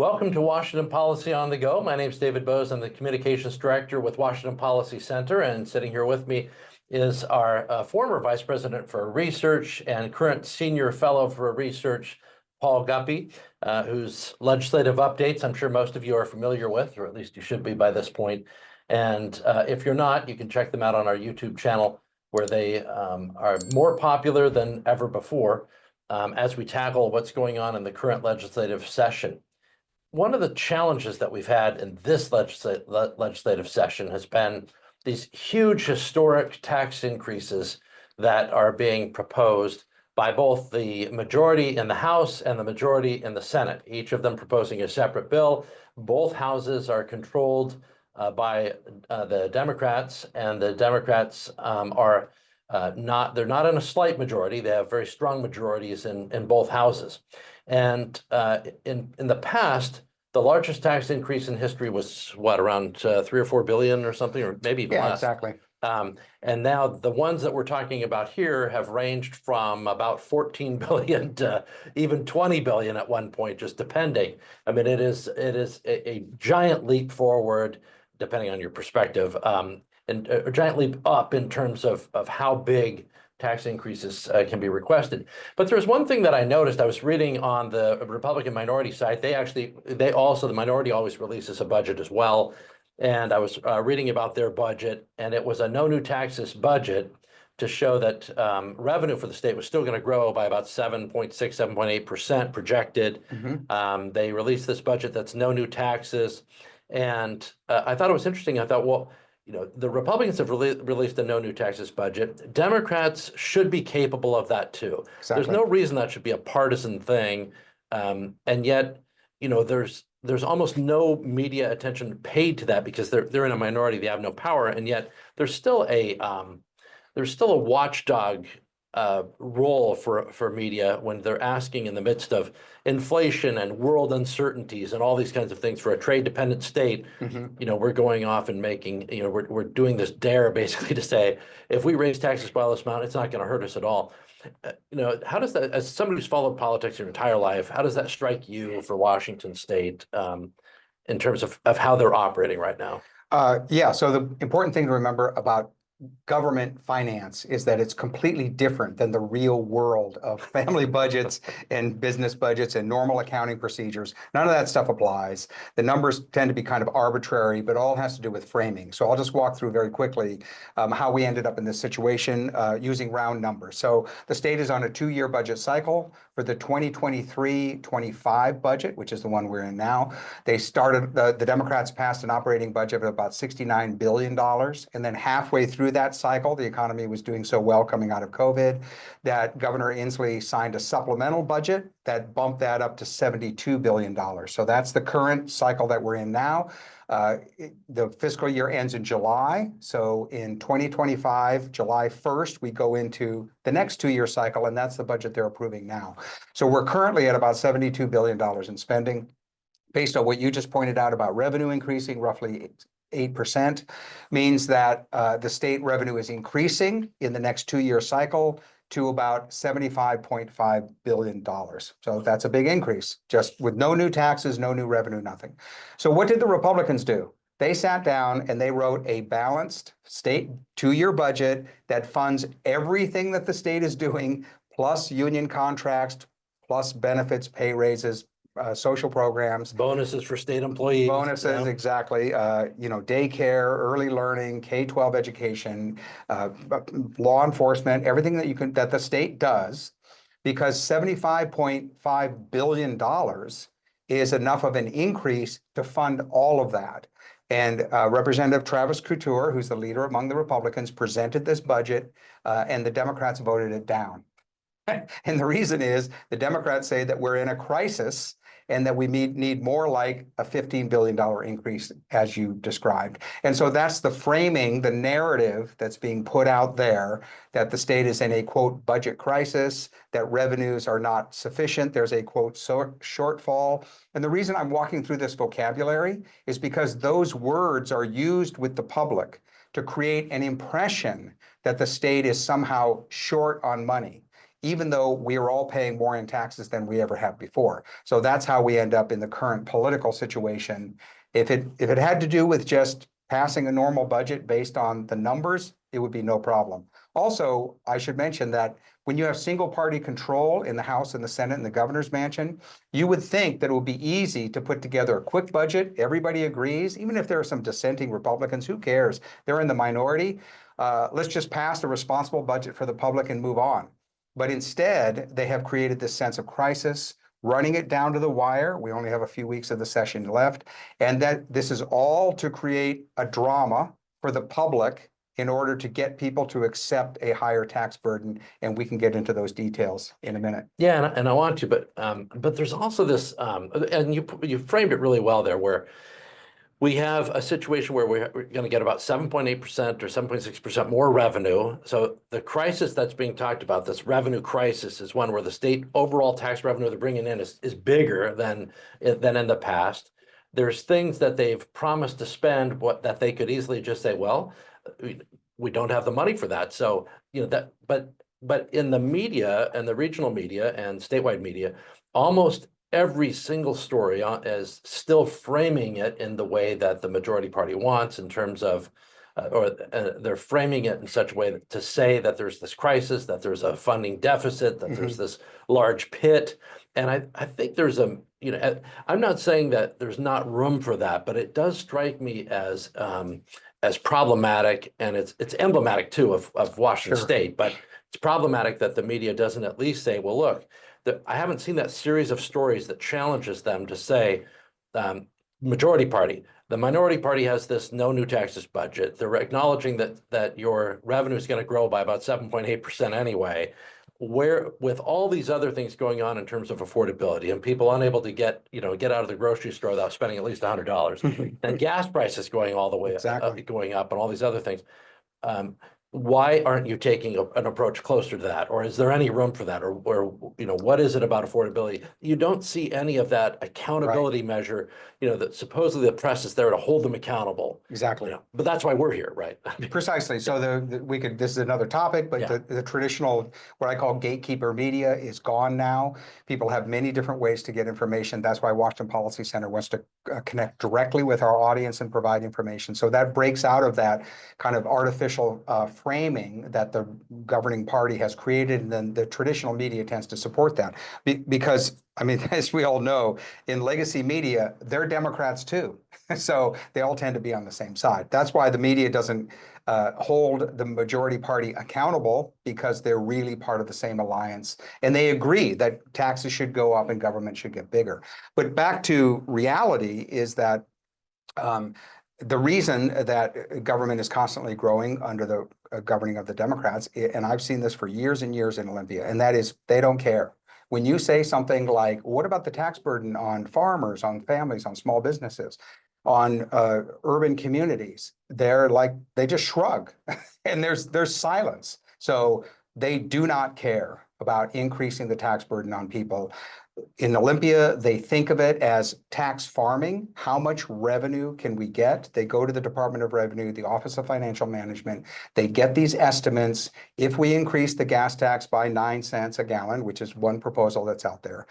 Welcome to Washington Policy on the Go. My name is David Bose. I'm the Communications Director with Washington Policy Center, and sitting here with me is our former Vice President for Research and current Senior Fellow for Research, Paul Guppy, whose legislative updates I'm sure most of you are familiar with, or at least you should be by this point. And if you're not, you can check them out on our YouTube channel, where they are more popular than ever before as we tackle what's going on in the current legislative session. One of the challenges that we've had in this legislative session has been these huge historic tax increases that are being proposed by both the majority in the House and the majority in the Senate, each of them proposing a separate bill. Both houses are controlled by the Democrats, and the Democrats they're not in a slight majority. They have very strong majorities in both houses. And in the past, the largest tax increase in history was what, around 3 or 4 billion or something, or maybe even less. Yeah, exactly. And now the ones that we're talking about here have ranged from about 14 billion to even 20 billion at one point, just depending. I mean, it is a giant leap forward, depending on your perspective, and a giant leap up in terms of how big tax increases can be requested. But there's one thing that I noticed. I was reading on the Republican minority side. The minority always releases a budget as well. And I was reading about their budget, and it was a no new taxes budget to show that revenue for the state was still going to grow by about 7.6, 7.8% projected. They released this budget that's no new taxes. And I thought it was interesting. I thought, well, you know, the Republicans have released a no new taxes budget. Democrats should be capable of that too. Exactly. There's no reason that should be a partisan thing. And yet, you know, there's almost no media attention paid to that because they're in a minority, they have no power, and yet there's still a watchdog role for media when they're asking in the midst of inflation and world uncertainties and all these kinds of things for a trade dependent state. You know, we're going off and making, you know, we're doing this dare basically to say, if we raise taxes by this amount, it's not going to hurt us at all. You know, how does that, as somebody who's followed politics your entire life, how does that strike you for Washington State in terms of how they're operating right now? Yeah, so the important thing to remember about government finance is that it's completely different than the real world of family budgets and business budgets and normal accounting procedures. None of that stuff applies. The numbers tend to be kind of arbitrary, but all has to do with framing. So I'll just walk through very quickly how we ended up in this situation using round numbers. So the state is on a 2-year budget cycle. For the 2023-25 budget, which is the one we're in now, they started, the Democrats passed an operating budget of about $69 billion. And then halfway through that cycle, the economy was doing so well coming out of COVID that Governor Inslee signed a supplemental budget that bumped that up to $72 billion. So that's the current cycle that we're in now. The fiscal year ends in July. So in 2025, July 1st, we go into the next 2-year cycle, and that's the budget they're approving now. So we're currently at about $72 billion in spending. Based on what you just pointed out about revenue increasing roughly 8%, means that the state revenue is increasing in the next 2-year cycle to about $75.5 billion. So that's a big increase, just with no new taxes, no new revenue, nothing. So what did the Republicans do? They sat down and they wrote a balanced state 2-year budget that funds everything that the state is doing, plus union contracts, plus benefits, pay raises, social programs. Bonuses for state employees. Bonuses, exactly. You know, daycare, early learning, K-12 education, law enforcement, everything that the state does, because $75.5 billion is enough of an increase to fund all of that. And Representative Travis Couture, who's the leader among the Republicans, presented this budget, and the Democrats voted it down. And the reason is the Democrats say that we're in a crisis and that we need more like a $15 billion increase, as you described. And so that's the framing, the narrative that's being put out there, that the state is in a, quote, budget crisis, that revenues are not sufficient, there's a, quote, shortfall. And the reason I'm walking through this vocabulary is because those words are used with the public to create an impression that the state is somehow short on money. even though we are all paying more in taxes than we ever have before. So that's how we end up in the current political situation. If it had to do with just passing a normal budget based on the numbers, it would be no problem. Also, I should mention that when you have single party control in the House and the Senate and the governor's mansion, you would think that it would be easy to put together a quick budget. Everybody agrees, even if there are some dissenting Republicans, who cares? They're in the minority. Let's just pass a responsible budget for the public and move on. But instead, they have created this sense of crisis, running it down to the wire. We only have a few weeks of the session left. And that this is all to create a drama for the public in order to get people to accept a higher tax burden. And we can get into those details in a minute. Yeah, and I want to, but there's also this, and you framed it really well there, where we have a situation where we're going to get about 7.8% or 7.6% more revenue. So the crisis that's being talked about, this revenue crisis, is one where the state overall tax revenue they're bringing in is bigger than in the past. There's things that they've promised to spend that they could easily just say, well, we don't have the money for that. So, that, but in the media and the regional media and statewide media, almost every single story is still framing it in the way that the majority party wants, in terms of, they're framing it in such a way to say that there's this crisis, that there's a funding deficit, that there's this large pit. And I think there's I'm not saying that there's not room for that, but it does strike me as problematic, and it's emblematic too of Washington State, but it's problematic that the media doesn't at least say, well, look, I haven't seen that series of stories that challenges them to say, majority party, the minority party has this no new taxes budget. They're acknowledging that your revenue is going to grow by about 7.8% anyway, where with all these other things going on in terms of affordability and people unable to get out of the grocery store without spending at least $100, and gas prices going all the way going up, and all these other things. Why aren't you taking an approach closer to that? Or is there any room for that? Or what is it about affordability? You don't see any of that accountability measure, that supposedly the press is there to hold them accountable. Exactly. But that's why we're here, right? Precisely. So this is another topic, but the traditional, what I call gatekeeper media, is gone now. People have many different ways to get information. That's why Washington Policy Center wants to connect directly with our audience and provide information. So that breaks out of that kind of artificial framing that the governing party has created, and then the traditional media tends to support that. Because, I mean, as we all know, in legacy media, they're Democrats too. So they all tend to be on the same side. That's why the media doesn't hold the majority party accountable, because they're really part of the same alliance. And they agree that taxes should go up and government should get bigger. But back to reality is that the reason that government is constantly growing under the governing of the Democrats, and I've seen this for years and years in Olympia, and that is they don't care. When you say something like, what about the tax burden on farmers, on families, on small businesses, on urban communities, they just shrug and there's silence. So they do not care about increasing the tax burden on people. In Olympia, they think of it as tax farming. How much revenue can we get? They go to the Department of Revenue, the Office of Financial Management. They get these estimates. If we increase the gas tax by 9 cents a gallon, which is one proposal that's out there,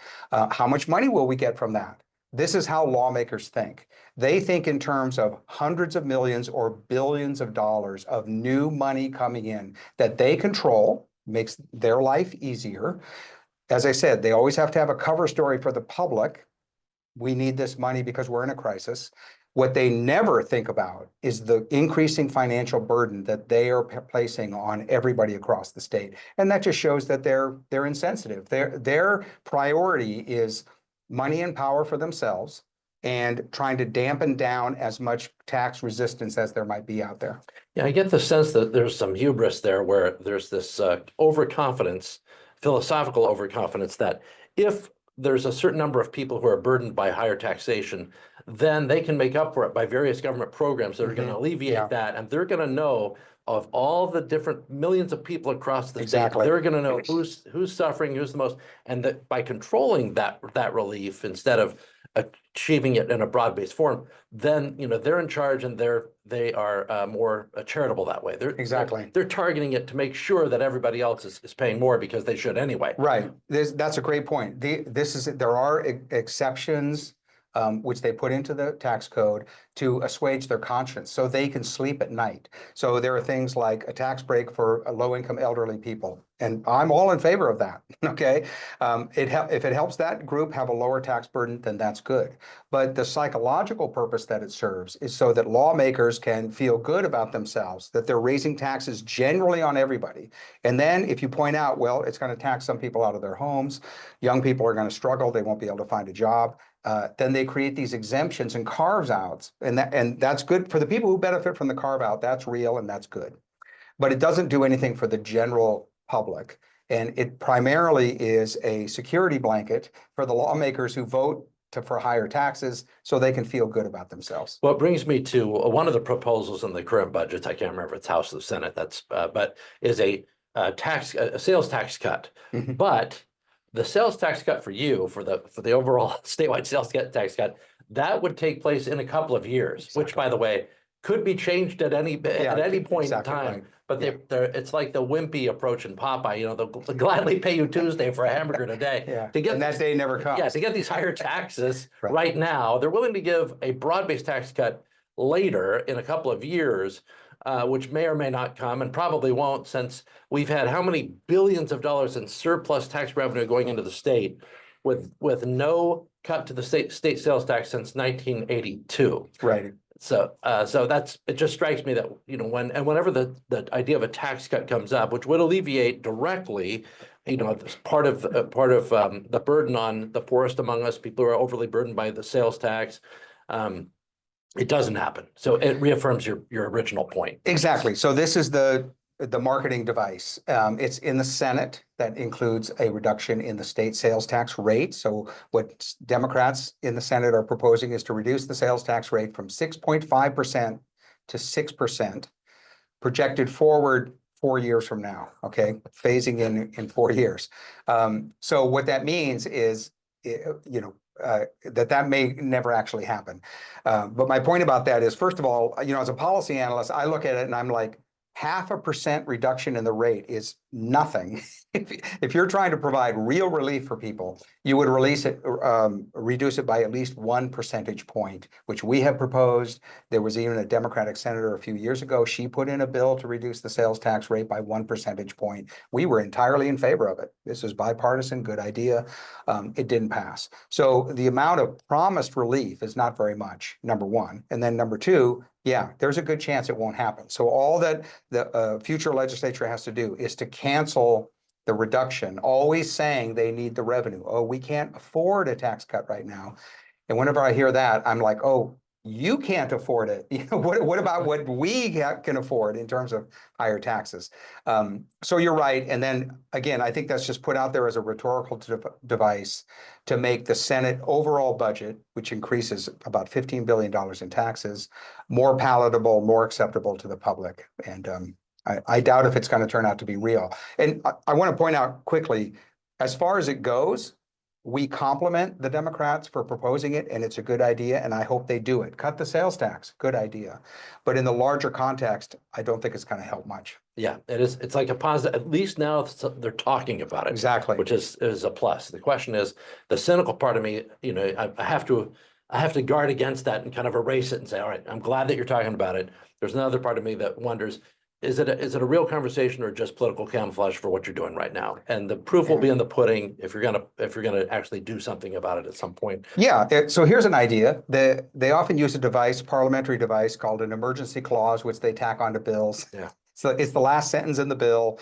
how much money will we get from that? This is how lawmakers think. They think in terms of hundreds of millions or billions of dollars of new money coming in that they control, makes their life easier. As I said, they always have to have a cover story for the public. We need this money because we're in a crisis. What they never think about is the increasing financial burden that they are placing on everybody across the state. And that just shows that they're insensitive. Their priority is money and power for themselves, and trying to dampen down as much tax resistance as there might be out there. Yeah, I get the sense that there's some hubris there, where there's this overconfidence, philosophical overconfidence, that if there's a certain number of people who are burdened by higher taxation, then they can make up for it by various government programs that are going to alleviate that. And they're going to know of all the different millions of people across the state, they're going to know who's suffering, who's the most, and that by controlling that relief, instead of achieving it in a broad-based form, then, they're in charge and they are more charitable that way. They're targeting it to make sure that everybody else is paying more because they should anyway. Right. That's a great point. There are exceptions which they put into the tax code to assuage their conscience so they can sleep at night. So there are things like a tax break for low-income elderly people. And I'm all in favor of that, okay? If it helps that group have a lower tax burden, then that's good. But the psychological purpose that it serves is so that lawmakers can feel good about themselves, that they're raising taxes generally on everybody. And then if you point out, well, it's going to tax some people out of their homes, young people are going to struggle, they won't be able to find a job, then they create these exemptions and carve-outs, and that's good for the people who benefit from the carve-out. That's real and that's good, but it doesn't do anything for the general public, and it primarily is a security blanket for the lawmakers who vote for higher taxes so they can feel good about themselves. Well, it brings me to one of the proposals in the current budgets. I can't remember if it's House or the Senate. But is a sales tax cut, but the sales tax cut for the overall statewide sales tax cut, that would take place in a couple of years, which, by the way, could be changed at any point in time. Right. But it's like the wimpy approach in Popeye. They'll gladly pay you Tuesday for a hamburger today. And that day never comes. Yeah, to get these higher taxes right now, they're willing to give a broad-based tax cut later in a couple of years, which may or may not come, and probably won't, since we've had how many billions of dollars in surplus tax revenue going into the state with no cut to the state sales tax since 1982. Right. So it just strikes me that whenever the idea of a tax cut comes up, which would alleviate directly, part of the burden on the poorest among us, people who are overly burdened by the sales tax. It doesn't happen. So it reaffirms your original point. Exactly. So this is the marketing device. It's in the Senate. That includes a reduction in the state sales tax rate. So what Democrats in the Senate are proposing is to reduce the sales tax rate from 6.5% to 6%, projected forward 4 years from now, okay? Phasing in 4 years. So what that means is, that may never actually happen. But my point about that is, first of all, as a policy analyst, I look at it and I'm like, 0.5% reduction in the rate is nothing. If you're trying to provide real relief for people, you would reduce it by at least 1 percentage point, which we have proposed. There was even a Democratic senator a few years ago. She put in a bill to reduce the sales tax rate by 1 percentage point. We were entirely in favor of it. This is bipartisan, good idea. It didn't pass. So the amount of promised relief is not very much, number one. And then number two, yeah, there's a good chance it won't happen. So all that the future legislature has to do is to cancel the reduction, always saying they need the revenue. Oh, we can't afford a tax cut right now. And whenever I hear that, I'm like, oh, you can't afford it. What about what we can afford in terms of higher taxes? So you're right. And then again, I think that's just put out there as a rhetorical device to make the Senate overall budget, which increases about $15 billion in taxes, more palatable, more acceptable to the public. And I doubt if it's going to turn out to be real. And I want to point out quickly, as far as it goes, we compliment the Democrats for proposing it, and it's a good idea, and I hope they do it. Cut the sales tax, good idea. But in the larger context, I don't think it's going to help much. Yeah, it is. It's like a positive. At least now they're talking about it. Exactly. Which is a plus. The question is, the cynical part of me, I have to guard against that and kind of erase it and say, all right, I'm glad that you're talking about it. There's another part of me that wonders, is it a real conversation or just political camouflage for what you're doing right now? And the proof will be in the pudding if you're gonna actually do something about it at some point. Yeah. So here's an idea. They often use a parliamentary device called an emergency clause, which they tack onto bills. Yeah. So it's the last sentence in the bill.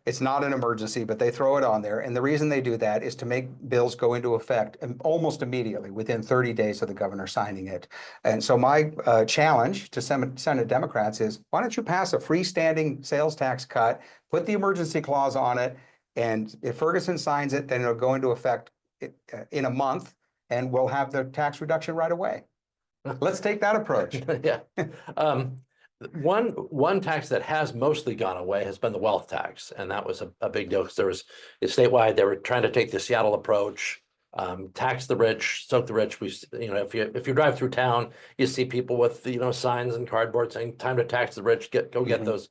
It's not an emergency, but they throw it on there. And the reason they do that is to make bills go into effect almost immediately, within 30 days of the governor signing it. And so my challenge to Senate Democrats is, why don't you pass a freestanding sales tax cut, put the emergency clause on it, and if Ferguson signs it, then it'll go into effect in a month, and we'll have the tax reduction right away. Let's take that approach. Yeah. One tax that has mostly gone away has been the wealth tax, and that was a big deal because statewide they were trying to take the Seattle approach, tax the rich, soak the rich. If you drive through town, you see people with signs and cardboard saying "Time to tax the rich." Go get those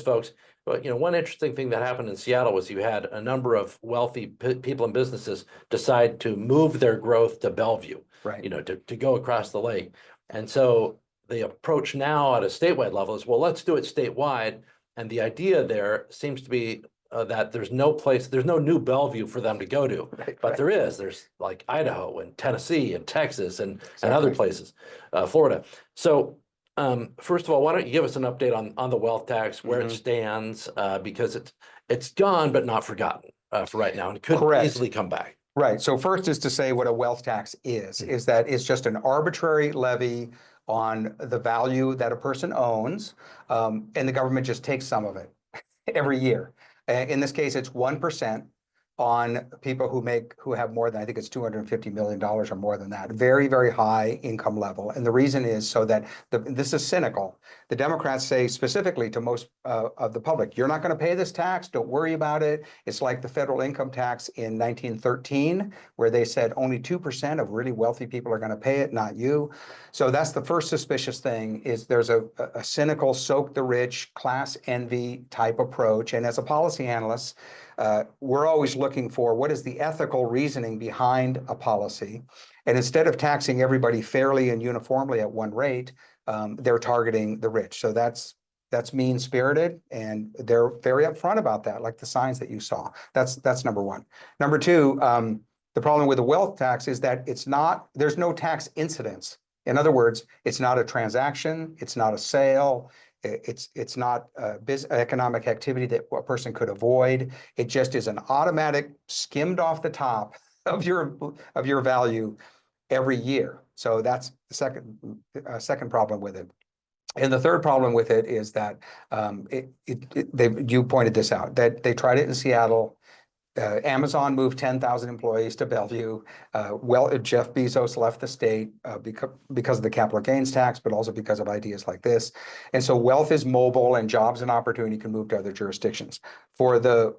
folks. But one interesting thing that happened in Seattle was you had a number of wealthy people and businesses decide to move their growth to Bellevue, Right. To go across the lake. And so the approach now at a statewide level is, well, let's do it statewide. And the idea there seems to be that there's no new Bellevue for them to go to, but there's like Idaho and Tennessee and Texas and other places, Florida. So first of all, why don't you give us an update on the wealth tax, where it stands, because it's gone but not forgotten for right now, and it could easily come back. Right. So first is to say what a wealth tax is that it's just an arbitrary levy on the value that a person owns, and the government just takes some of it every year. In this case, it's 1% on people who have more than, I think it's $250 million or more than that. Very, very high income level. And the reason is so that this is cynical. The Democrats say specifically to most of the public, you're not going to pay this tax. Don't worry about it. It's like the federal income tax in 1913, where they said only 2% of really wealthy people are going to pay it, not you. So that's the first suspicious thing, is there's a cynical soak the rich, class envy type approach. And as a policy analyst, we're always looking for what is the ethical reasoning behind a policy. And instead of taxing everybody fairly and uniformly at one rate, they're targeting the rich. So that's mean-spirited, and they're very upfront about that, like the signs that you saw. That's number one. Number two, the problem with the wealth tax is that there's no tax incidence. In other words, it's not a transaction, it's not a sale, it's not economic activity that a person could avoid. It just is an automatic skimmed off the top of your value every year. So that's the second problem with it. And the third problem with it is that you pointed this out, that they tried it in Seattle. Amazon moved 10,000 employees to Bellevue. Jeff Bezos left the state because of the capital gains tax, but also because of ideas like this. And so wealth is mobile, and jobs and opportunity can move to other jurisdictions. For the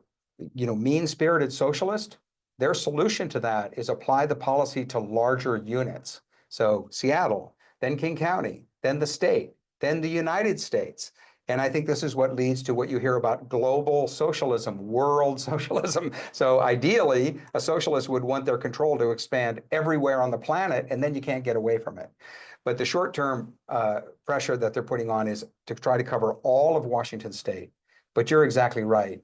mean-spirited socialist, their solution to that is apply the policy to larger units. So Seattle, then King County, then the state, then the United States. And I think this is what leads to what you hear about global socialism, world socialism. So ideally, a socialist would want their control to expand everywhere on the planet, and then you can't get away from it. But the short-term pressure that they're putting on is to try to cover all of Washington state. But you're exactly right.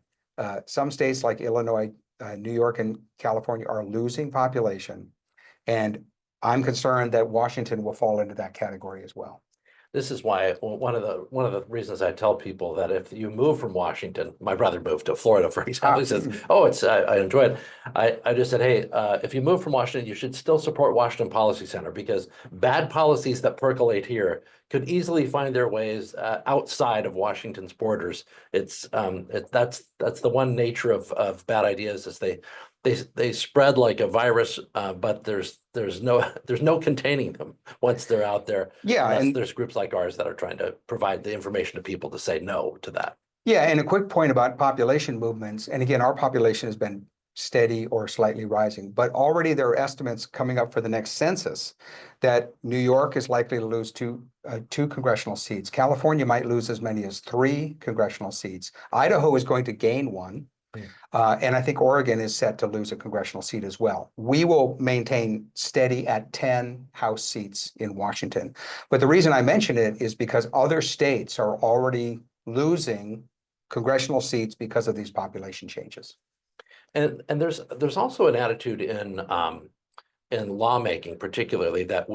Some states like Illinois, New York, and California are losing population. And I'm concerned that Washington will fall into that category as well. This is why one of the reasons I tell people that if you move from Washington, my brother moved to Florida, for example. He says, "Oh, I enjoy it." I just said, "Hey, if you move from Washington, you should still support Washington Policy Center, because bad policies that percolate here could easily find their ways outside of Washington's borders." That's the one nature of bad ideas, is they spread like a virus, but there's no containing them once they're out there. Yeah, and there's groups like ours that are trying to provide the information to people to say no to that. Yeah, and a quick point about population movements. And again, our population has been steady or slightly rising, but already there are estimates coming up for the next census that New York is likely to lose two congressional seats. California might lose as many as 3 congressional seats. Idaho is going to gain 1. And I think Oregon is set to lose a congressional seat as well. We will maintain steady at 10 House seats in Washington. But the reason I mention it is because other states are already losing congressional seats because of these population changes. And there's also an attitude in lawmaking, particularly, that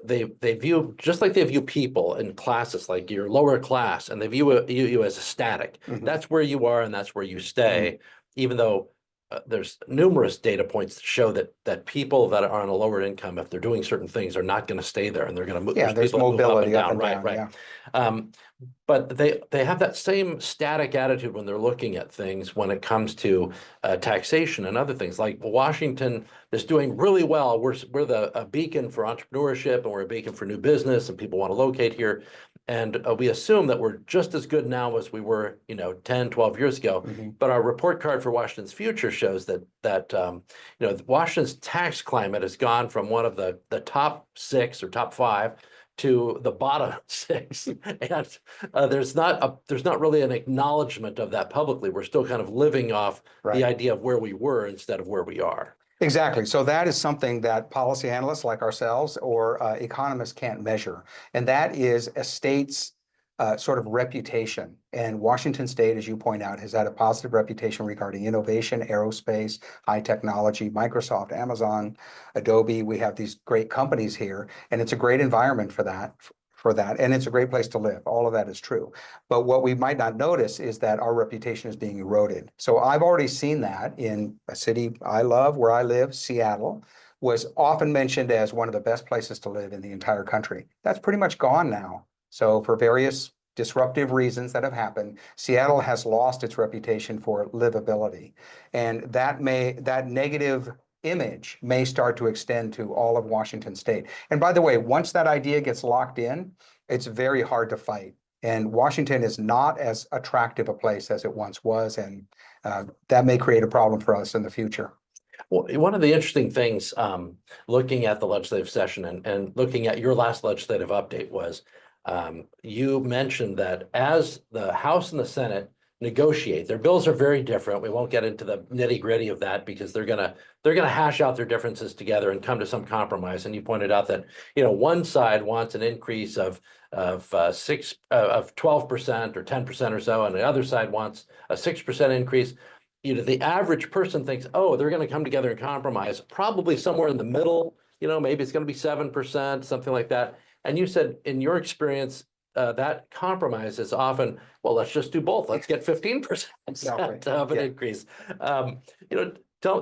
they view, just like they view people in classes, like your lower class, and they view you as a static. That's where you are, and that's where you stay, even though there's numerous data points to show that people that are on a lower income, if they're doing certain things, are not going to stay there, and they're going to move. Yeah, there's mobility up and down. Right. But they have that same static attitude when they're looking at things when it comes to taxation and other things. Like Washington is doing really well. We're a beacon for entrepreneurship, and we're a beacon for new business, and people want to locate here. And we assume that we're just as good now as we were, 10, 12 years ago. Mm-hmm. But our report card for Washington's future shows that Washington's tax climate has gone from one of the top 6 or top 5 to the bottom 6, and there's not really an acknowledgement of that publicly. We're still kind of living off Right. the idea of where we were instead of where we are. Exactly. So that is something that policy analysts like ourselves or economists can't measure. And that is a state's sort of reputation. And Washington State, as you point out, has had a positive reputation regarding innovation, aerospace, high technology, Microsoft, Amazon, Adobe. We have these great companies here, and it's a great environment for that. And it's a great place to live. All of that is true. But what we might not notice is that our reputation is being eroded. So I've already seen that in a city I love, where I live, Seattle, was often mentioned as one of the best places to live in the entire country. That's pretty much gone now. So for various disruptive reasons that have happened, Seattle has lost its reputation for livability. And that negative image may start to extend to all of Washington State. And by the way, once that idea gets locked in, it's very hard to fight. And Washington is not as attractive a place as it once was, and that may create a problem for us in the future. Well, one of the interesting things, looking at the legislative session and looking at your last legislative update was, you mentioned that as the House and the Senate negotiate, their bills are very different. We won't get into the nitty gritty of that because they're gonna hash out their differences together and come to some compromise. And you pointed out that one side wants an increase of 12% or 10% or so, and the other side wants a 6% increase. The average person thinks, oh, they're going to come together and compromise, probably somewhere in the middle. Maybe it's going to be 7%, something like that. And you said, in your experience, that compromise is often, well, let's just do both. Let's get 15% of an increase.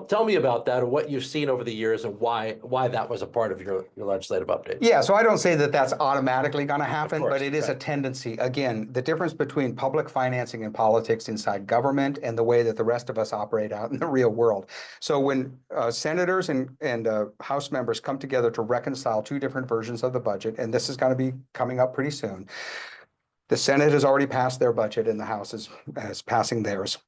Tell me about that, or what you've seen over the years, and why that was a part of your legislative update. Yeah, so I don't say that that's automatically going to happen, but it is a tendency. Again, the difference between public financing and politics inside government and the way that the rest of us operate out in the real world. So when senators and House members come together to reconcile 2 different versions of the budget, and this is going to be coming up pretty soon, the Senate has already passed their budget and the House is passing theirs.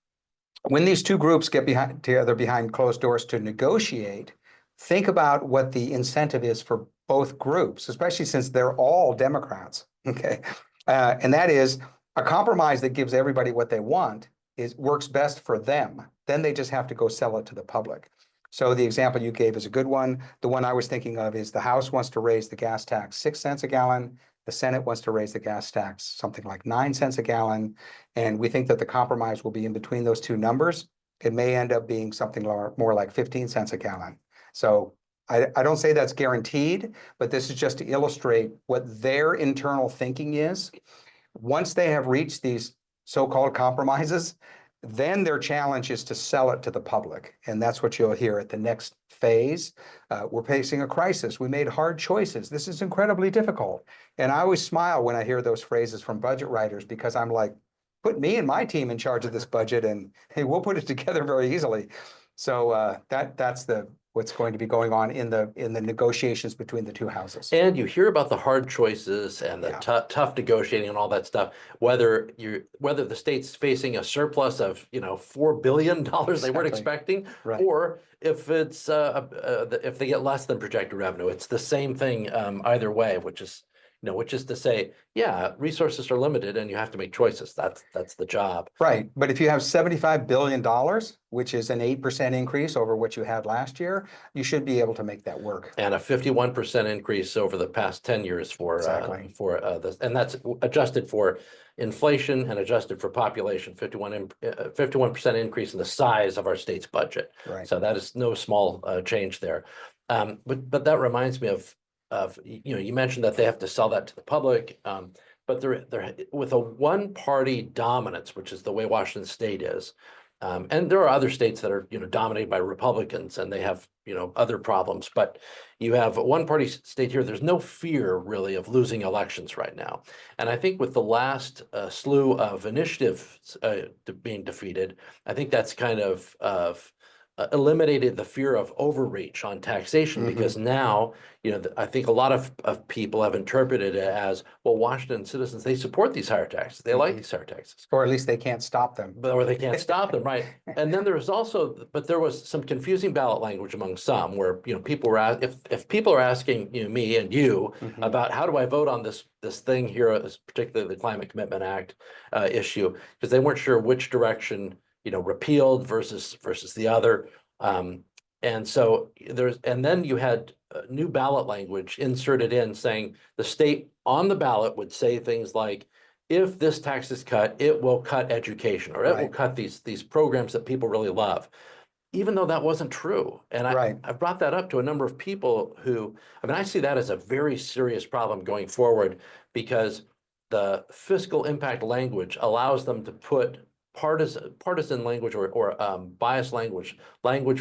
When these 2 groups get together behind closed doors to negotiate, think about what the incentive is for both groups, especially since they're all Democrats, okay? And that is a compromise that gives everybody what they want works best for them. Then they just have to go sell it to the public. So the example you gave is a good one. The one I was thinking of is the House wants to raise the gas tax 6 cents a gallon. The Senate wants to raise the gas tax something like 9 cents a gallon. And we think that the compromise will be in between those 2 numbers. It may end up being something more like 15 cents a gallon. So I don't say that's guaranteed, but this is just to illustrate what their internal thinking is. Once they have reached these so-called compromises, then their challenge is to sell it to the public. And that's what you'll hear at the next phase. We're facing a crisis. We made hard choices. This is incredibly difficult. And I always smile when I hear those phrases from budget writers, because I'm like, put me and my team in charge of this budget and hey, we'll put it together very easily. So that's what's going to be going on in the negotiations between the 2 houses. And you hear about the hard choices and the tough negotiating and all that stuff, whether the state's facing a surplus of $4 billion they weren't expecting, right, or if it's if they get less than projected revenue. It's the same thing either way, which is to say, yeah, resources are limited and you have to make choices. That's the job. Right. But if you have $75 billion, which is an 8% increase over what you had last year, you should be able to make that work. And a 51% increase over the past 10 years for this, and that's adjusted for inflation and adjusted for population. 51% increase in the size of our state's budget. Right. So that is no small change there. But that reminds me of you mentioned that they have to sell that to the public, but they're with a one-party dominance, which is the way Washington State is. And there are other states that are, dominated by Republicans and they have, other problems. But you have a one-party state here. There's no fear really of losing elections right now. And I think with the last slew of initiatives being defeated, I think that's kind of eliminated the fear of overreach on taxation because now, I think a lot of people have interpreted it as, well, Washington citizens, they support these higher taxes. They like these higher taxes. Or at least they can't stop them. Or they can't stop them, right? And then there was also, but there was some confusing ballot language among some where, people were, if people are asking, me and you about how do I vote on this thing here, particularly the Climate Commitment Act issue, because they weren't sure which direction repealed versus the other. And so then you had new ballot language inserted in saying the state on the ballot would say things like, if this tax is cut, it will cut education, or it will cut these programs that people really love, even though that wasn't true. And I've brought that up to a number of people who, I see that as a very serious problem going forward, because the fiscal impact language allows them to put partisan language or biased language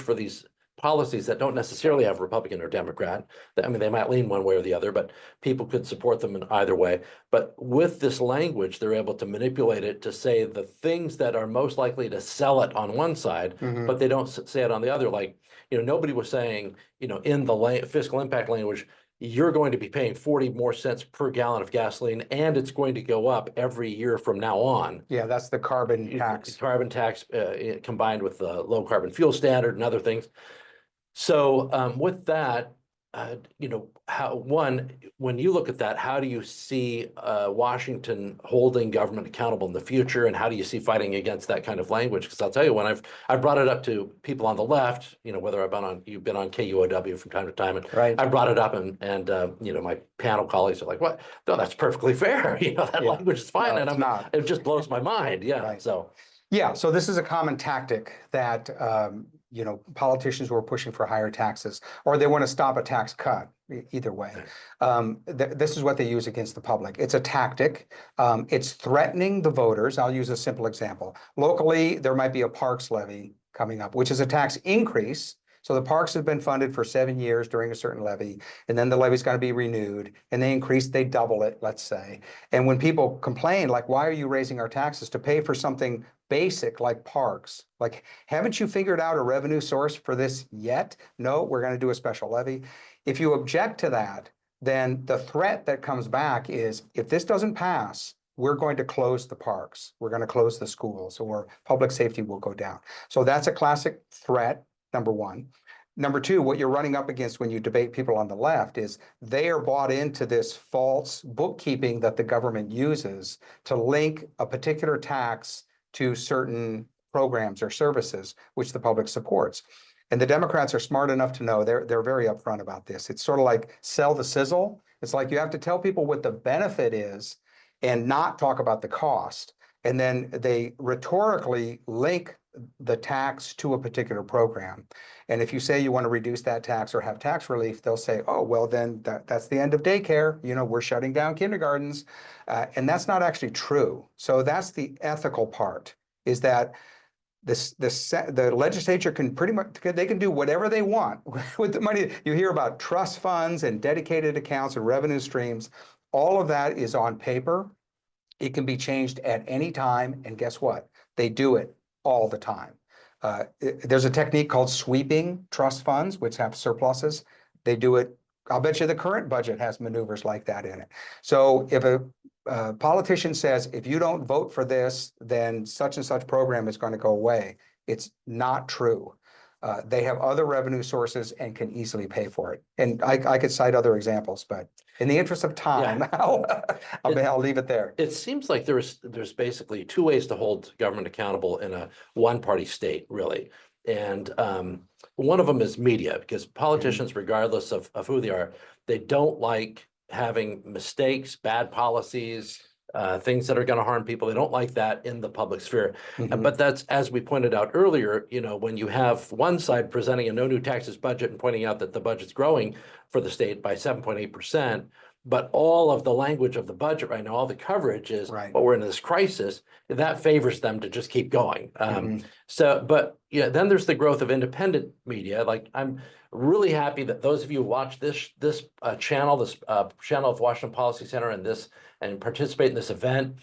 for these policies that don't necessarily have Republican or Democrat. They might lean one way or the other, but people could support them in either way. But with this language, they're able to manipulate it to say the things that are most likely to sell it on one side, but they don't say it on the other. Like, nobody was saying, in the fiscal impact language, you're going to be paying 40 more cents per gallon of gasoline, and it's going to go up every year from now on. Yeah, that's the carbon tax. Carbon tax combined with the low carbon fuel standard and other things. So with that, when you look at that, how do you see Washington holding government accountable in the future, and how do you see fighting against that kind of language? Because I'll tell you, when I've brought it up to people on the left, whether you've been on KUOW from time to time, and I brought it up, and my panel colleagues are like, "What? No, that's perfectly fair. That language is fine," No, and it just blows my mind. Yeah, so. Yeah, so this is a common tactic that politicians who are pushing for higher taxes, or they want to stop a tax cut, either way. This is what they use against the public. It's a tactic. It's threatening the voters. I'll use a simple example. Locally, there might be a parks levy coming up, which is a tax increase. So the parks have been funded for 7 years during a certain levy, and then the levy's got to be renewed, and they double it, let's say. And when people complain, like, why are you raising our taxes to pay for something basic like parks? Like, haven't you figured out a revenue source for this yet? No, we're going to do a special levy. If you object to that, then the threat that comes back is, if this doesn't pass, we're going to close the parks, we're going to close the schools, or public safety will go down. So that's a classic threat, number one. Number two, what you're running up against when you debate people on the left is they are bought into this false bookkeeping that the government uses to link a particular tax to certain programs or services which the public supports. And the Democrats are smart enough to know, they're very upfront about this. It's sort of like sell the sizzle. It's like you have to tell people what the benefit is and not talk about the cost. And then they rhetorically link the tax to a particular program. And if you say you want to reduce that tax or have tax relief, they'll say, oh, well, then that's the end of daycare. We're shutting down kindergartens. And that's not actually true. So that's the ethical part, is that the legislature can pretty much, they can do whatever they want with the money. You hear about trust funds and dedicated accounts and revenue streams. All of that is on paper. It can be changed at any time. And guess what? They do it all the time. There's a technique called sweeping trust funds, which have surpluses. They do it. I'll bet you the current budget has maneuvers like that in it. So if a politician says, if you don't vote for this, then such and such program is going to go away, it's not true. They have other revenue sources and can easily pay for it. And I could cite other examples, but in the interest of time, I'll leave it there. It seems like there's basically two ways to hold government accountable in a one-party state, really. And one of them is media, because politicians, regardless of who they are, they don't like having mistakes, bad policies, things that are going to harm people. They don't like that in the public sphere. But that's, as we pointed out earlier, when you have one side presenting a no new taxes budget and pointing out that the budget's growing for the state by 7.8%, but all of the language of the budget right now, all the coverage is, Right. well, we're in this crisis, that favors them to just keep going. Mhm. So, but yeah, then there's the growth of independent media. Like, I'm really happy that those of you who watch this channel, channel of Washington Policy Center, and participate in this event.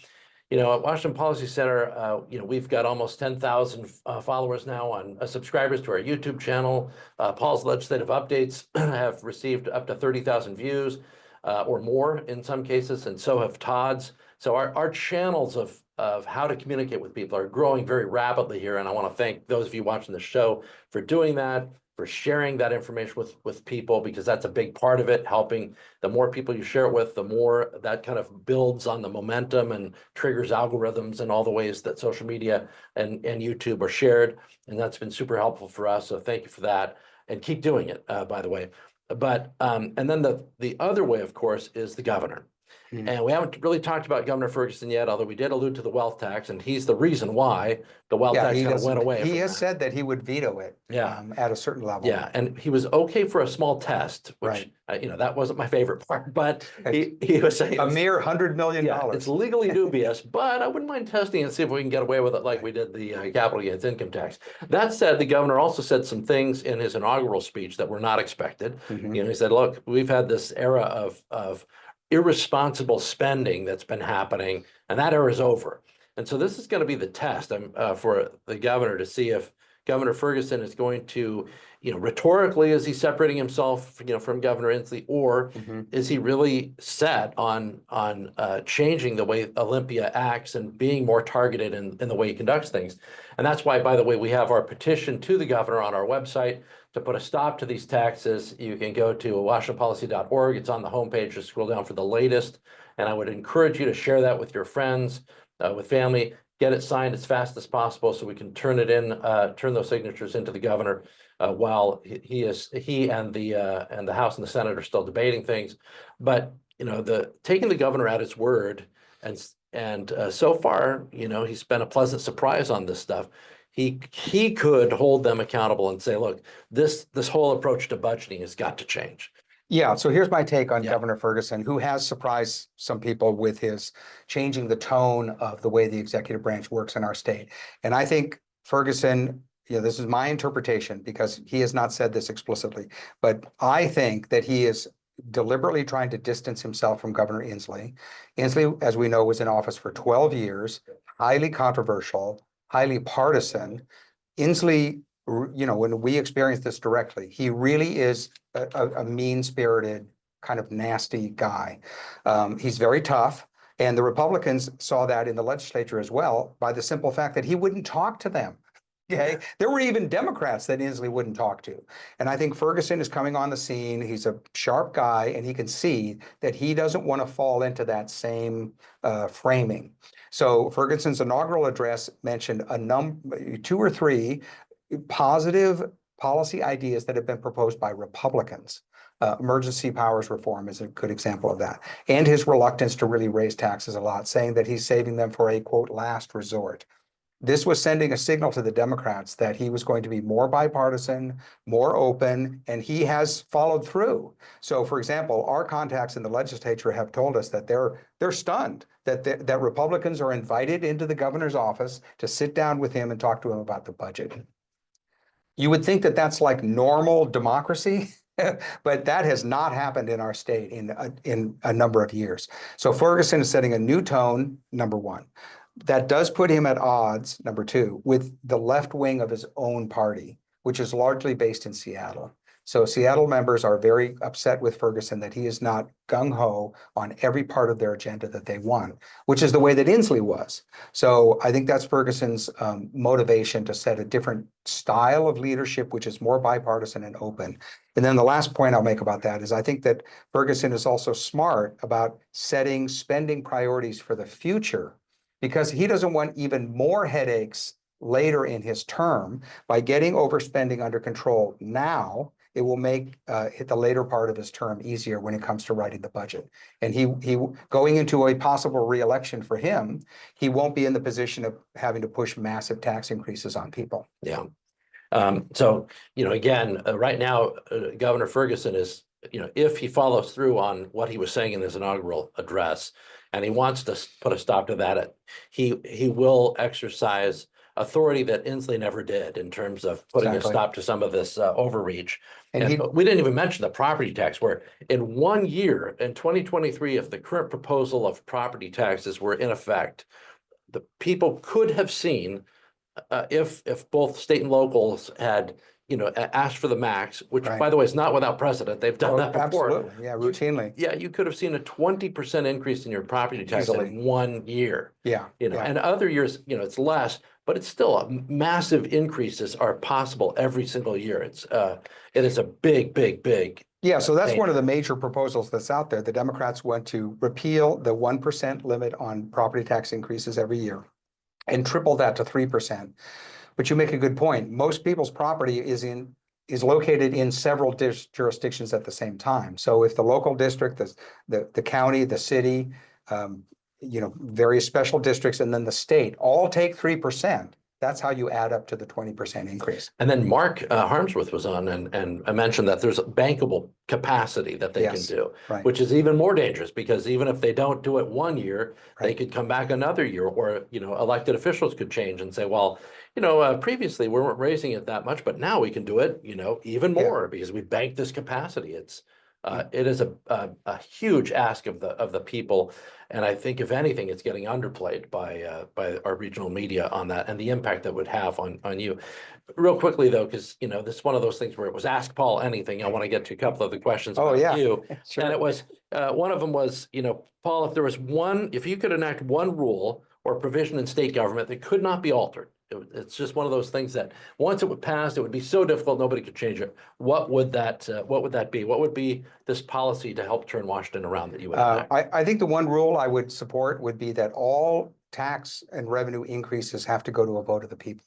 You know, at Washington Policy Center, you know, we've got almost 10,000 followers now on subscribers to our YouTube channel. Paul's legislative updates have received up to 30,000 views or more in some cases, and so have Todd's. So our channels of how to communicate with people are growing very rapidly here, and I want to thank those of you watching the show for doing that, for sharing that information with people, because that's a big part of it. Helping, the more people you share it with, the more that kind of builds on the momentum and triggers algorithms and all the ways that social media and YouTube are shared. And that's been super helpful for us. So thank you for that, and keep doing it, by the way. But and then the other way, of course, is the governor. And we haven't really talked about Governor Ferguson yet, although we did allude to the wealth tax, and he's the reason why the wealth Yeah, tax he kind of went doesn't, away. he from has that. said that he would veto it. Yeah. At a certain level. Yeah, and he was okay for a small test, which, Right. you know, that wasn't my favorite part, but he was saying A mere $100 million. yeah, it's legally dubious, but I wouldn't mind testing and see if we can get away with it like we did the capital gains income tax. That said, the governor also said some things in his inaugural speech that were not expected. Mhm. You know, he said, look, we've had this era of irresponsible spending that's been happening, and that era is over. And so this is going to be the test for the governor to see if Governor Ferguson is going to, you know, rhetorically, is he separating himself, you know, from Governor Inslee, or Mhm. is he really set on changing the way Olympia acts and being more targeted in the way he conducts things? And that's why, by the way, we have our petition to the governor on our website to put a stop to these taxes. You can go to washingtonpolicy.org. It's on the homepage. Just scroll down for the latest. And I would encourage you to share that with your friends, with family. Get it signed as fast as possible so we can turn those signatures into the governor while he and the House and the Senate are still debating things. But you know, taking the governor at his word, and so far, you know, he's been a pleasant surprise on this stuff. He could hold them accountable and say, look, this whole approach to budgeting has got to change. Yeah, so here's my take on Yeah. Governor Ferguson, who has surprised some people with his changing the tone of the way the executive branch works in our state. And I think Ferguson, you know, this is my interpretation because he has not said this explicitly, but I think that he is deliberately trying to distance himself from Governor Inslee. Inslee, as we know, was in office for 12 years, highly controversial, highly partisan. Inslee, you know, when we experience this directly, he really is a mean-spirited, kind of nasty guy. He's very tough, and the Republicans saw that in the legislature as well by the simple fact that he wouldn't talk to them. Okay, there were even Democrats that Inslee wouldn't talk to. And I think Ferguson is coming on the scene. He's a sharp guy, and he can see that he doesn't want to fall into that same framing. So Ferguson's inaugural address mentioned two or three positive policy ideas that have been proposed by Republicans. Emergency powers reform is a good example of that. And his reluctance to really raise taxes a lot, saying that he's saving them for a, quote, last resort. This was sending a signal to the Democrats that he was going to be more bipartisan, more open, and he has followed through. So, for example, our contacts in the legislature have told us that they're stunned that Republicans are invited into the governor's office to sit down with him and talk to him about the budget. You would think that that's like normal democracy, but that has not happened in our state in a number of years. So Ferguson is setting a new tone, number one. That does put him at odds, number two, with the left wing of his own party, which is largely based in Seattle. So Seattle members are very upset with Ferguson that he is not gung-ho on every part of their agenda that they want, which is the way that Inslee was. So I think that's Ferguson's motivation to set a different style of leadership, which is more bipartisan and open. And then the last point I'll make about that is I think that Ferguson is also smart about setting spending priorities for the future, because he doesn't want even more headaches later in his term. By getting overspending under control now, it will make the later part of his term easier when it comes to writing the budget. And he going into a possible reelection for him, he won't be in the position of having to push massive tax increases on people. Yeah. So, you know, again, right now, Governor Ferguson is if he follows through on what he was saying in his inaugural address, and he wants to put a stop to that, he will exercise authority that Inslee never did in terms of putting a stop to some of this overreach. And we didn't even mention the property tax, where in 1 year, in 2023, if the current proposal of property taxes were in effect, the people could have seen if both state and locals had asked for the max, which by the way is not without precedent. They've done that before. Absolutely, yeah, routinely. You could have seen a 20% increase in your property tax in 1 year. And other years, it's less, but it's still massive increases are possible every single year. It is a big. Yeah, so that's one of the major proposals that's out there. The Democrats want to repeal the 1% limit on property tax increases every year and triple that to 3%. But you make a good point. Most people's property is located in several jurisdictions at the same time. So if the local district, the county, the city, various special districts, and then the state all take 3%. That's how you add up to the 20% increase. And then Mark Harmsworth was on and mentioned that there's a bankable capacity that they can do, which is even more dangerous, because even if they don't do it 1 year, they could come back another year, or elected officials could change and say, well, previously we weren't raising it that much, but now we can do it, even more because we banked this capacity. It is a huge ask of the people, and I think if anything, it's getting underplayed by our regional media on that and the impact that would have on you. Real quickly though, because this is one of those things where it was ask Paul anything. I want to get to a couple of the questions about you, sure. And it was one of them was Paul, if you could enact one rule or provision in state government that could not be altered. It's just one of those things that once it would pass, it would be so difficult nobody could change it. What would that be? What would be this policy to help turn Washington around that you would enact? I think the one rule I would support would be that all tax and revenue increases have to go to a vote of the people.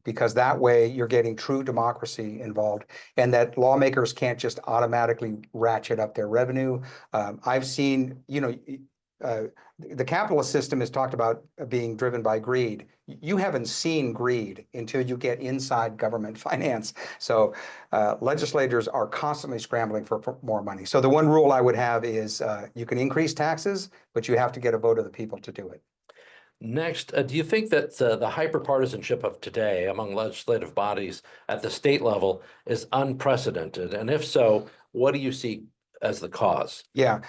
Because that way you're getting true democracy involved, and that lawmakers can't just automatically ratchet up their revenue. I've seen, the capitalist system is talked about being driven by greed. You haven't seen greed until you get inside government finance. So legislators are constantly scrambling for more money. So the one rule I would have is you can increase taxes, but you have to get a vote of the people to do it. Next, do you think that the hyper-partisanship of today among legislative bodies at the state level is unprecedented? And if so, what do you see as the cause? Yeah,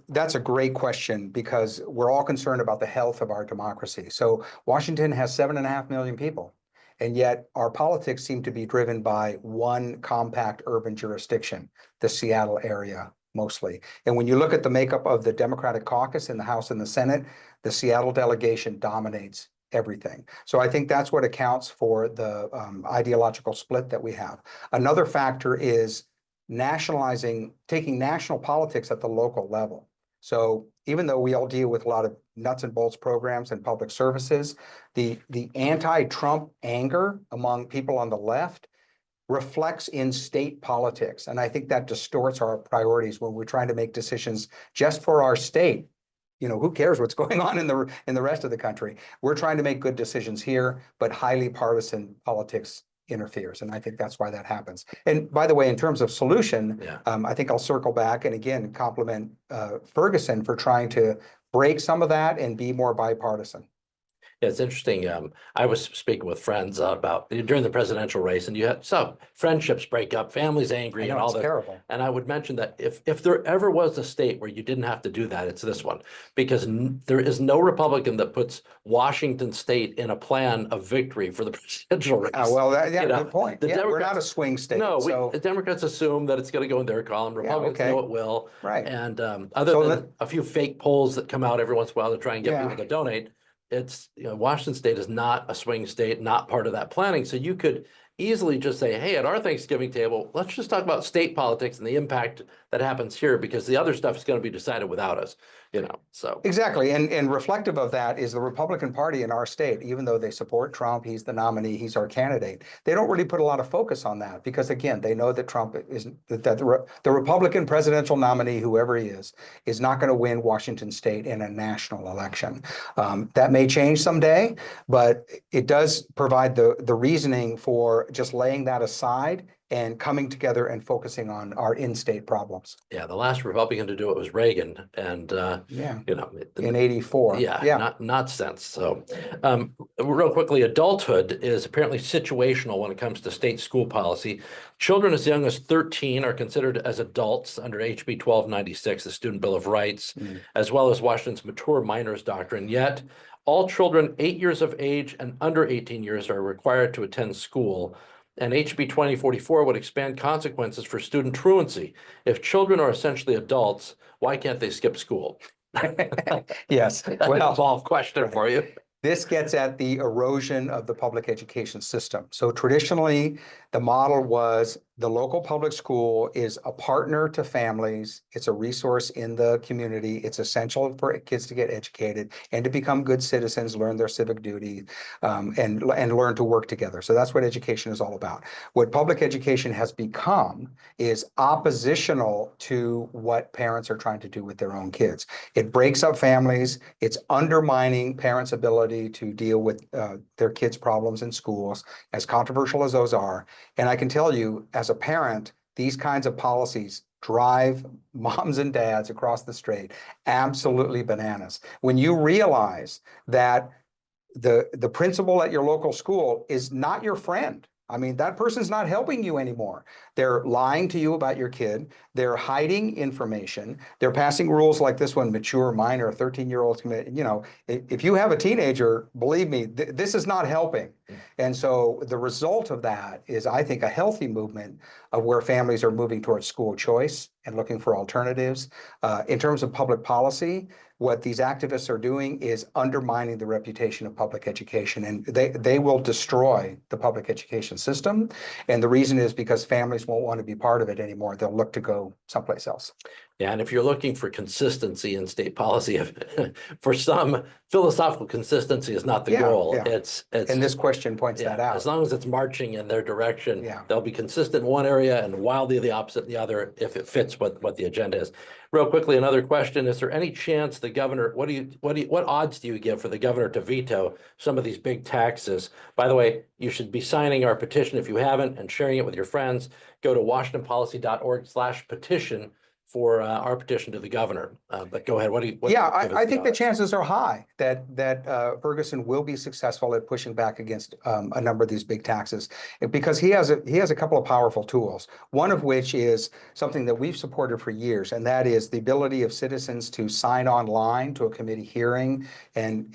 that's a great question, because we're all concerned about the health of our democracy. So Washington has 7.5 million people, and yet our politics seem to be driven by one compact urban jurisdiction, the Seattle area mostly. And when you look at the makeup of the Democratic caucus in the House and the Senate, the Seattle delegation dominates everything. So I think that's what accounts for the ideological split that we have. Another factor is taking national politics at the local level. So even though we all deal with a lot of nuts and bolts programs and public services, the anti-Trump anger among people on the left reflects in state politics. And I think that distorts our priorities when we're trying to make decisions just for our state. Who cares what's going on in the rest of the country? We're trying to make good decisions here, but highly partisan politics interferes. And I think that's why that happens. And by the way, in terms of solution, I think I'll circle back and again compliment Ferguson for trying to break some of that and be more bipartisan. Yeah, it's interesting. I was speaking with friends about during the presidential race, and you had some friendships break up, families angry, and all that. Terrible. And I would mention that if there ever was a state where you didn't have to do that, it's this one, because there is no Republican that puts Washington State in a plan of victory for the presidential race. Well, good point. We're not a swing state. No, the Democrats assume that it's going to go in their column. Republicans know it will. Right. And other than a few fake polls that come out every once in a while to try and get people to donate, it's Washington State is not a swing state, not part of that planning. So you could easily just say, hey, at our Thanksgiving table, let's just talk about state politics and the impact that happens here, because the other stuff is going to be decided without us, so. Exactly. And reflective of that is the Republican Party in our state. Even though they support Trump, he's the nominee, he's our candidate, they don't really put a lot of focus on that, because again, they know that Trump that the Republican presidential nominee, whoever he is not going to win Washington State in a national election. That may change someday, but it does provide the reasoning for just laying that aside and coming together and focusing on our in-state problems. Yeah, the last Republican to do it was Reagan, and Yeah, you know, in '84. yeah, not since. So, real quickly, adulthood is apparently situational when it comes to state school policy. Children as young as 13 are considered as adults under HB 1296, the Student Bill of Rights, as well as Washington's mature minors doctrine. Yet, all children 8 years of age and under 18 years are required to attend school. And HB 2044 would expand consequences for student truancy. If children are essentially adults, why can't they skip school? Yes, That's an well, involved question for you. this gets at the erosion of the public education system. So traditionally, the model was the local public school is a partner to families. It's a resource in the community. It's essential for kids to get educated and to become good citizens, learn their civic duty, and learn to work together. So that's what education is all about. What public education has become is oppositional to what parents are trying to do with their own kids. It breaks up families. It's undermining parents' ability to deal with their kids' problems in schools, as controversial as those are. And I can tell you, as a parent, these kinds of policies drive moms and dads across the state absolutely bananas. When you realize that the principal at your local school is not your friend. I mean, that person's not helping you anymore. They're lying to you about your kid. They're hiding information. They're passing rules like this one, mature minor, 13-year-olds. You know, if you have a teenager, believe me, this is not helping. And so the result of that is, I think, a healthy movement of where families are moving towards school choice and looking for alternatives. In terms of public policy, what these activists are doing is undermining the reputation of public education, and they will destroy the public education system. And the reason is because families won't want to be part of it anymore. They'll look to go someplace else. Yeah, and if you're looking for consistency in state policy, for some, philosophical consistency is not the goal. Yeah. It's And this question points that out. As long as it's marching in their direction, Yeah. they'll be consistent in one area and wildly the opposite in the other if it fits what the agenda is. Real quickly, another question: is there any chance the governor? What odds do you give for the governor to veto some of these big taxes? By the way, you should be signing our petition if you haven't and sharing it with your friends. Go to washingtonpolicy.org/petition for our petition to the governor. But go ahead. I think the chances are high that Ferguson will be successful at pushing back against a number of these big taxes, because he has a couple of powerful tools. One of which is something that we've supported for years, and that is the ability of citizens to sign online to a committee hearing and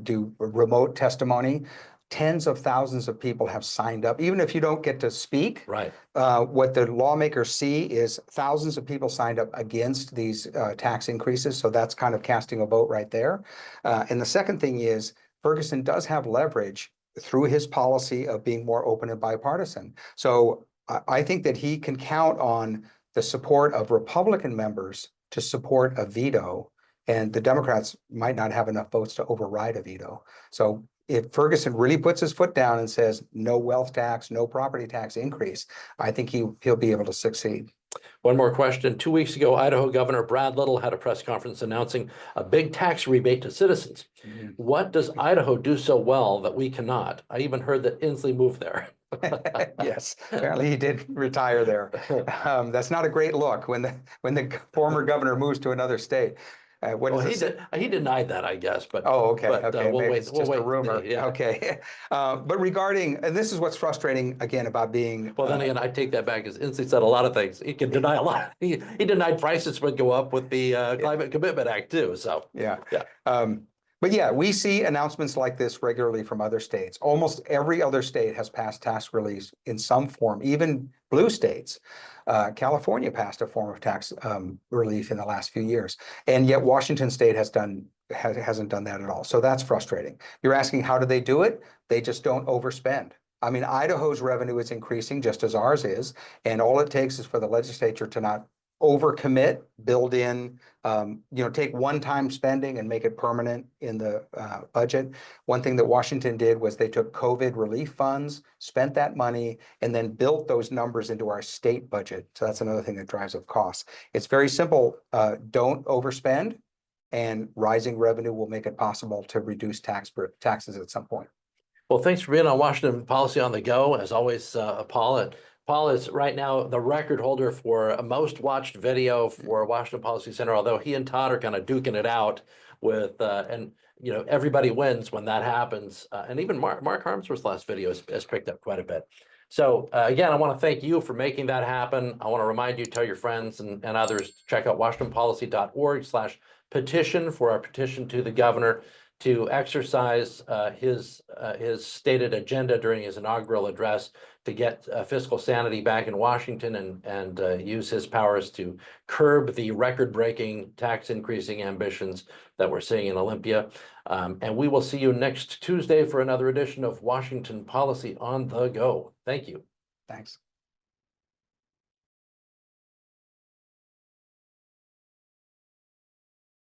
do remote testimony. Tens of thousands of people have signed up, even if you don't get to speak. Right. What the lawmakers see is thousands of people signed up against these tax increases. So that's kind of casting a vote right there. And the second thing is Ferguson does have leverage through his policy of being more open and bipartisan. So I think that he can count on the support of Republican members to support a veto, and the Democrats might not have enough votes to override a veto. So if Ferguson really puts his foot down and says no wealth tax, no property tax increase, I think he'll be able to succeed. One more question. 2 weeks ago, Idaho Governor Brad Little had a press conference announcing a big tax rebate to citizens. What does Idaho do so well that we cannot? I even heard that Inslee moved there. Yes, apparently he did retire there. That's not a great look when the former governor moves to another state. He denied that, I guess, but okay. We'll Maybe wait. it's just a rumor. Yeah. Okay, but regarding, and this is what's frustrating again about being. Well, then again, I take that back, because Inslee said a lot of things. He can deny a lot. He denied prices would go up with the Climate Commitment Act too. So yeah. Yeah. But yeah, we see announcements like this regularly from other states. Almost every other state has passed tax relief in some form, even blue states. California passed a form of tax relief in the last few years, and yet Washington state hasn't done that at all. So that's frustrating. You're asking, how do they do it? They just don't overspend. I mean, Idaho's revenue is increasing just as ours is, and all it takes is for the legislature to not overcommit, build in, take one-time spending and make it permanent in the budget. One thing that Washington did was they took COVID relief funds, spent that money, and then built those numbers into our state budget. So that's another thing that drives up costs. It's very simple. Don't overspend, and rising revenue will make it possible to reduce taxes at some point. Well, thanks for being on Washington Policy on the Go. As always, Paul Paul is right now the record holder for a most watched video for Washington Policy Center, although he and Todd are kind of duking it out with, and you know, everybody wins when that happens. And even Mark Harmsworth's last video has picked up quite a bit. So again, I want to thank you for making that happen. I want to remind you, tell your friends and others to check out washingtonpolicy.org/petition for our petition to the governor to exercise his stated agenda during his inaugural address to get fiscal sanity back in Washington and use his powers to curb the record-breaking tax increasing ambitions that we're seeing in Olympia. And we will see you next Tuesday for another edition of Washington Policy on the Go. Thank you. Thanks.